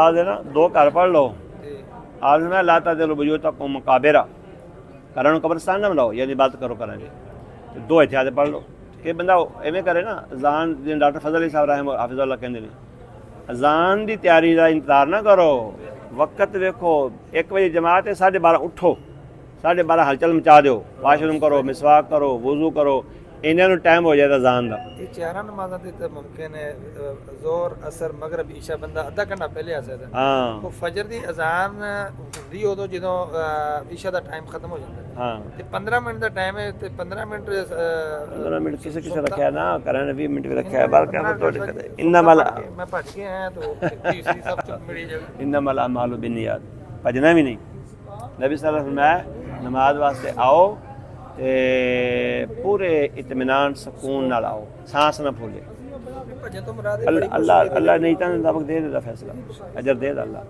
आज है ना 2 घर पढ़ लो। आज मैं लाता दिल बुझो तक मुकाबरा करण कब्रस्तान ना मिलाओ यानी बात करो करें जी 2 एहतियात पढ़ लो कि बंदा इवें करे ना अजान जिन डॉक्टर फजल साहब रहम हाफिज़ुल्लाह कहते हैं अजान की तैयारी का इंतजार ना करो। वक्त देखो 1 बजे जमात है 12:30 उठो 12:30 हलचल मचा दो वाशरूम करो मिसवाक करो वजू करो इन्हों टाइम हो जाए अजान का। ये 4 नमाज़ां ते मुमकिन है ज़ोर असर मगरब ईशा बंदा अद्धा घंटा पहले आ सकता है। हाँ वो फजर की अजान होंदी उदों जो ईशा का टाइम खत्म हो जाता है। हाँ ते 15 मिनट का टाइम है ते 15 मिनट 15 मिनट किसी किसी रखा है ना करें 20 मिनट भी रखा है बाल क्या इन्ना मल मैं भज के आया तो तीसरी सब चुप मिली जगह इन्ना मल मालू बिनियाद भजना भी नहीं। नबी सल्लल्लाहु अलैहि वसल्लम फरमाया नमाज वास्ते आओ ते पूरे इत्मीनान सुकून नाल आओ सांस ना फूले। भजन तो मुराद अल्लाह अल्लाह नहीं तो दे देता फैसला अजर दे अल्लाह।